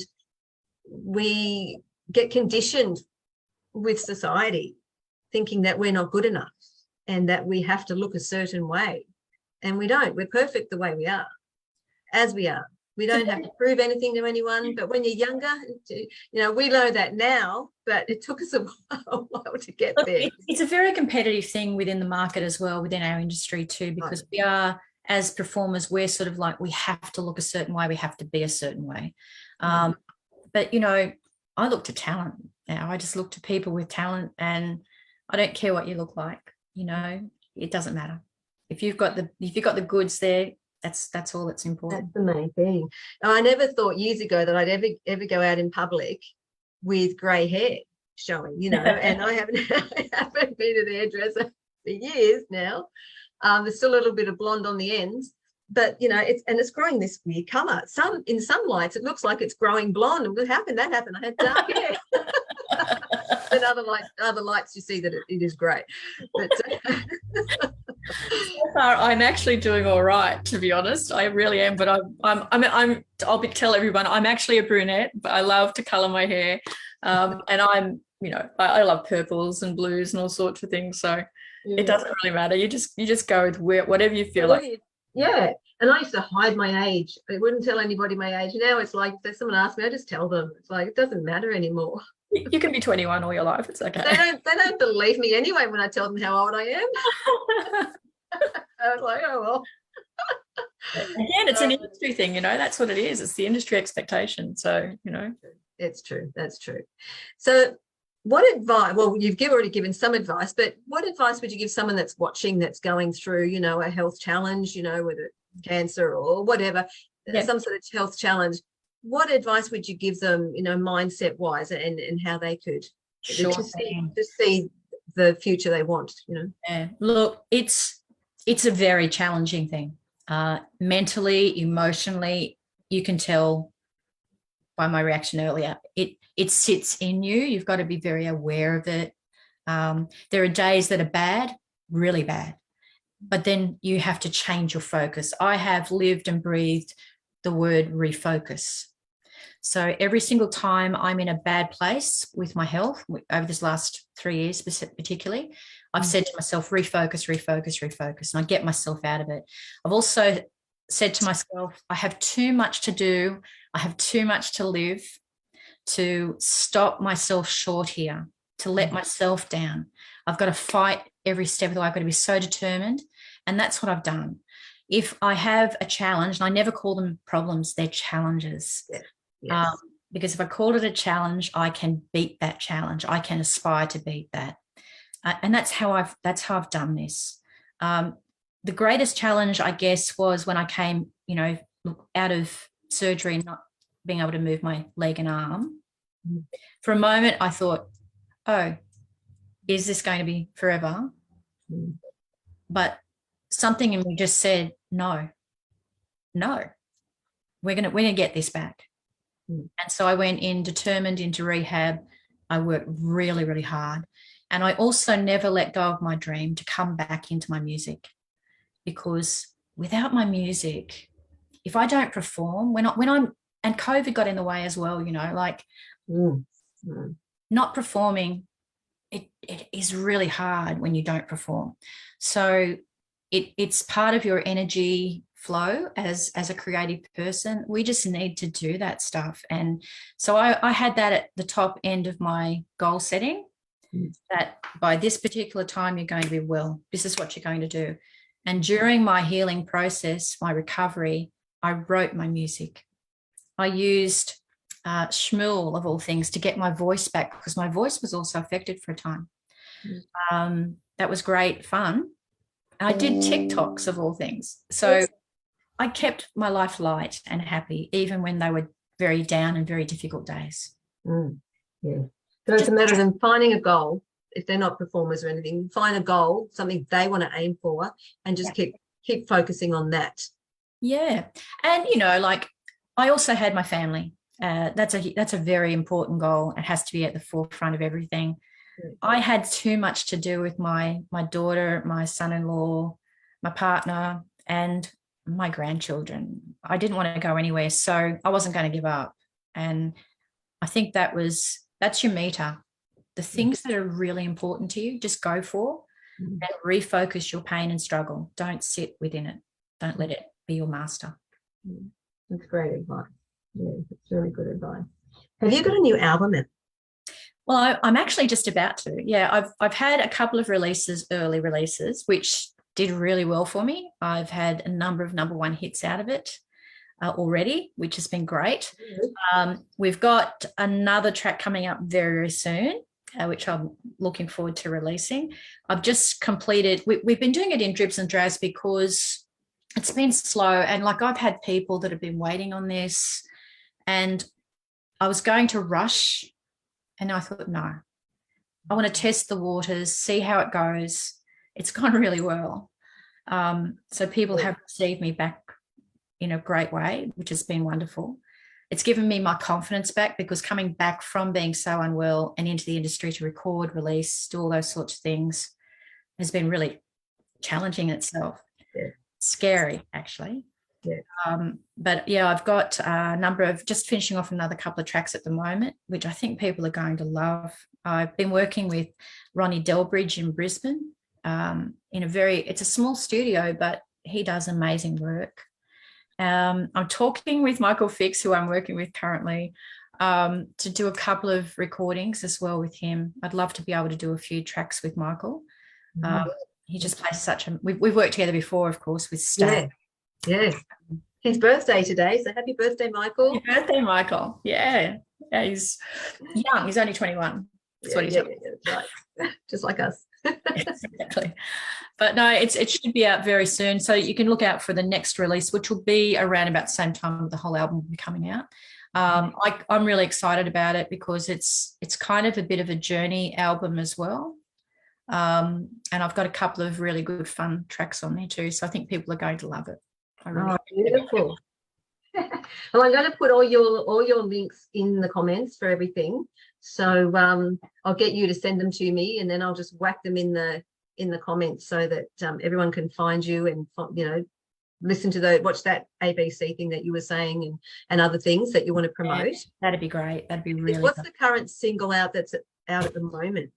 we get conditioned with society thinking that we're not good enough and that we have to look a certain way, and we don't. We're perfect the way we are, as we are. We don't have to prove anything to anyone. But when you're younger, we know that now, but it took us a while to get there. It's a very competitive thing within the market as well, within our industry too, because we are, as performers, we're sort of like, we have to look a certain way, we have to be a certain way. But, I look to talent now. I just look to people with talent, and I don't care what you look like. It doesn't matter. If you've got the goods there, that's all that's important. That's the main thing. I never thought years ago that I'd ever go out in public with grey hair showing, and I haven't been to the hairdresser for years now. There's still a little bit of blonde on the ends, but it's growing this weird colour. In some lights it looks like it's growing blonde. How can that happen? I had dark hair. And other lights you see that it is grey. But so far, I'm actually doing all right, to be honest. I really am. But I'll tell everyone I'm actually a brunette, but I love to colour my hair, and I'm I love purples and blues and all sorts of things. So it doesn't really matter. You just go with whatever you feel like. Yeah. And I used to hide my age. I wouldn't tell anybody my age. Now it's like if someone asks me, I just tell them. It's like it doesn't matter anymore. You can be 21 all your life. It's okay. They don't believe me anyway when I tell them how old I am. I was like, oh well. Again, it's an industry thing, that's what it is. It's the industry expectation. So, It's true. That's true. So what advice, well, you've already given some advice, but what advice would you give someone that's watching, that's going through, a health challenge, whether cancer or whatever, some sort of health challenge? What advice would you give them, mindset wise, and how they could to see the future they want, Yeah. Look, it's a very challenging thing. mentally, emotionally, you can tell by my reaction earlier, it sits in you. You've got to be very aware of it. There are days that are bad, really bad, but then you have to change your focus. I have lived and breathed the word refocus. So every single time I'm in a bad place with my health, over this last 3 years particularly, I've said to myself, refocus, refocus, refocus, and I get myself out of it. I've also said to myself, I have too much to do. I have too much to live to stop myself short here, to let myself down. I've got to fight every step of the way. I've got to be so determined. And that's what I've done. If I have a challenge, and I never call them problems, they're challenges. Yes. Because if I call it a challenge, I can beat that challenge. I can aspire to beat that. And that's how I've done this. The greatest challenge, I guess, was when I came, out of surgery, not being able to move my leg and arm. For a moment, I thought, oh, is this going to be forever? But something in me just said, no, we're gonna get this back. And so I went in determined into rehab. I worked really, really hard. And I also never let go of my dream to come back into my music, because without my music, if I don't perform, and COVID got in the way as well, not performing, it is really hard when you don't perform. So it's part of your energy flow as a creative person. We just need to do that stuff. And so I had that at the top end of my goal setting, that by this particular time you're going to be well, this is what you're going to do. And during my healing process, my recovery, I wrote my music. I used Shmuel, of all things, to get my voice back, because my voice was also affected for a time. That was great fun. I did TikToks, of all things. So I kept my life light and happy, even when they were very down and very difficult days. Yeah. So it's a matter of them finding a goal. If they're not performers or anything, find a goal, something they want to aim for, and just keep focusing on that. Yeah. And, I also had my family. That's a very important goal. It has to be at the forefront of everything. I had too much to do with my daughter, my son-in-law, my partner, and my grandchildren. I didn't want to go anywhere, so I wasn't going to give up. And I think that's your meter. The things that are really important to you, just go for and refocus your pain and struggle. Don't sit within it. Don't let it be your master. That's great advice. Yeah, it's really good advice. Have you got a new album in? Well, I'm actually just about to. Yeah, I've had a couple of early releases, which did really well for me. I've had a number of number one hits out of it already, which has been great. We've got another track coming up very, very soon, which I'm looking forward to releasing. I've just completed, we've been doing it in dribs and drabs because it's been slow. And I've had people that have been waiting on this, and I was going to rush. And I thought, no, I want to test the waters, see how it goes. It's gone really well. So people have received me back in a great way, which has been wonderful. It's given me my confidence back, because coming back from being so unwell and into the industry to record, release, do all those sorts of things has been really challenging in itself. Yeah. Scary, actually. Yeah. But yeah, I've got a number of, just finishing off another couple of tracks at the moment, which I think people are going to love. I've been working with Ronnie Delbridge in Brisbane it's a small studio, but he does amazing work. I'm talking with Michael Fix, who I'm working with currently, to do a couple of recordings as well with him. I'd love to be able to do a few tracks with Michael. He just plays we've worked together before, of course, with Stan. Yeah. His birthday today, so happy birthday, Michael. Happy birthday, Michael. Yeah, he's young. He's only 21. That's what he told me. That's right. Just like us. Exactly. But no, it should be out very soon. So you can look out for the next release, which will be around about the same time the whole album will be coming out. I'm really excited about it, because it's kind of a bit of a journey album as well. And I've got a couple of really good fun tracks on there too. So I think people are going to love it. I really beautiful. Well, I'm going to put all your links in the comments for everything. So I'll get you to send them to me, and then I'll just whack them in the comments so that everyone can find you and, you know, listen to watch that ABC thing that you were saying, and other things that you want to promote. Yeah, that'd be great. That'd be really What's the current single out that's out at the moment?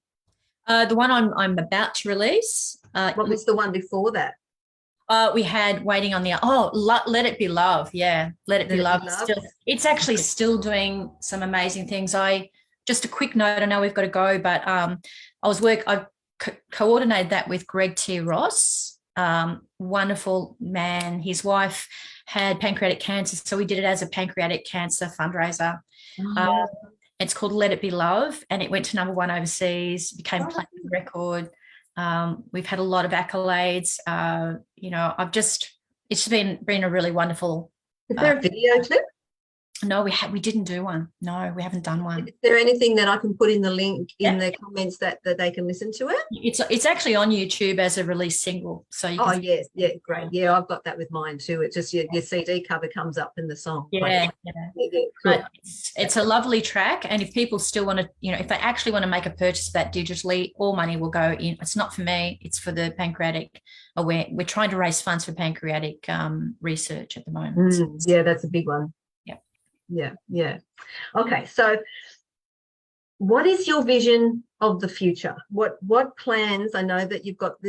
The one I'm about to release. What was the one before that? We had Waiting on the Let It Be Love. Yeah, Let It Be Love. It's actually still doing some amazing things. Just a quick note, I know we've got to go, but I coordinated that with Greg T. Ross, wonderful man. His wife had pancreatic cancer, so we did it as a pancreatic cancer fundraiser. It's called Let It Be Love, and it went to #1 overseas, became platinum record. We've had a lot of accolades. You know, it's been a really wonderful. Is there a video clip? No, we didn't do one. No, we haven't done one. Is there anything that I can put in the link in the comments that they can listen to it? It's actually on YouTube as a release single. So you can yes, yeah, great. Yeah, I've got that with mine too. It's just your CD cover comes up in the song. Yeah. But it's a lovely track, and if people still want to, you know, if they actually want to make a purchase of that digitally, all money will go in. It's not for me, it's for the pancreatic. We're trying to raise funds for pancreatic research at the moment. Yeah, that's a big one. Yeah. Okay, so what is your vision of the future? What plans? I know that you've got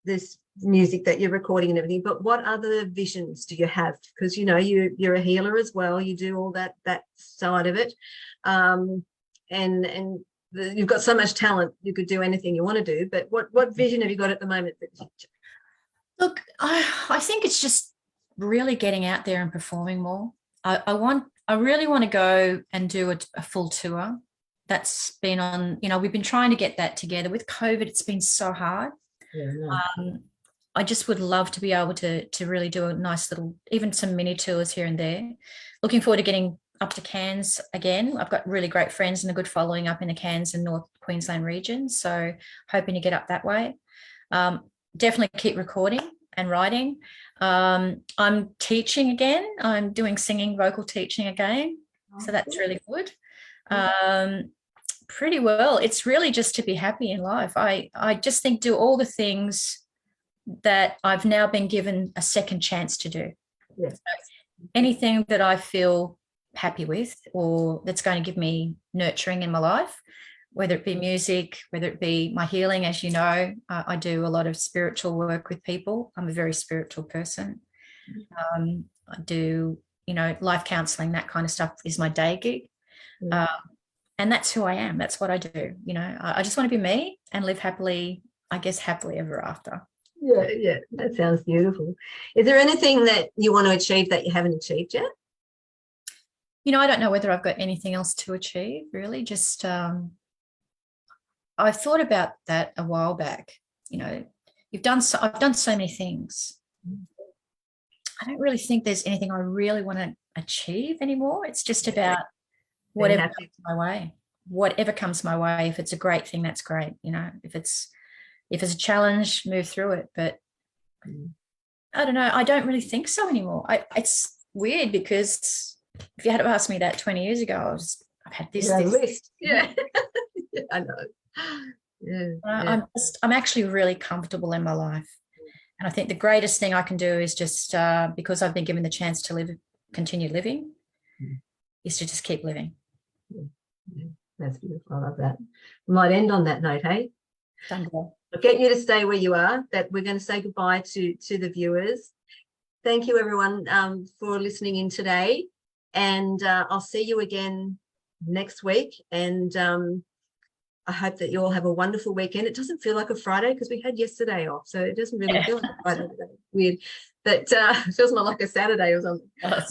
this music that you're recording and everything, but what other visions do you have? Because, you know, you're a healer as well. You do all that side of it, and you've got so much talent. You could do anything you want to do. But what vision have you got at the moment for the future? Look, I think it's just really getting out there and performing more. I really want to go and do a full tour. That's been on, you know, we've been trying to get that together. With COVID, it's been so hard. I just would love to be able to really do a nice little, even some mini tours here and there. Looking forward to getting up to Cairns again. I've got really great friends and a good following up in the Cairns and North Queensland region. So hoping to get up that way. Definitely keep recording and writing. I'm teaching again. I'm doing singing, vocal teaching again. So that's really good. Pretty well. It's really just to be happy in life. I just think do all the things that I've now been given a second chance to do. Yes. So anything that I feel happy with or that's going to give me nurturing in my life, whether it be music, whether it be my healing. As you know, I do a lot of spiritual work with people. I'm a very spiritual person. I do, you know, life counseling, that kind of stuff is my day gig. And that's who I am. That's what I do. You know, I just want to be me and live happily, I guess, happily ever after. Yeah, that sounds beautiful. Is there anything that you want to achieve that you haven't achieved yet? You know, I don't know whether I've got anything else to achieve, really. Just I thought about that a while back. You know, I've done so many things. I don't really think there's anything I really want to achieve anymore. It's just about whatever comes my way. Whatever comes my way. If it's a great thing, that's great. You know, if it's a challenge, move through it. But I don't know. I don't really think so anymore. It's weird because if you had asked me that 20 years ago, I've had this list. Yeah. I know. I'm actually really comfortable in my life. And I think the greatest thing I can do is just because I've been given the chance to continue living, is to just keep living. Yeah. That's beautiful. I love that. We might end on that note, hey? I'll get you to stay where you are. That we're going to say goodbye to the viewers. Thank you, everyone, for listening in today. And I'll see you again next week. And I hope that you all have a wonderful weekend. It doesn't feel like a Friday because we had yesterday off, so it doesn't really feel like a Friday today. Weird. But it feels more like a Saturday or something. But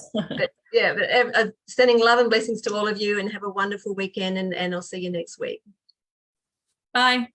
sending love and blessings to all of you, and have a wonderful weekend, and I'll see you next week. Bye.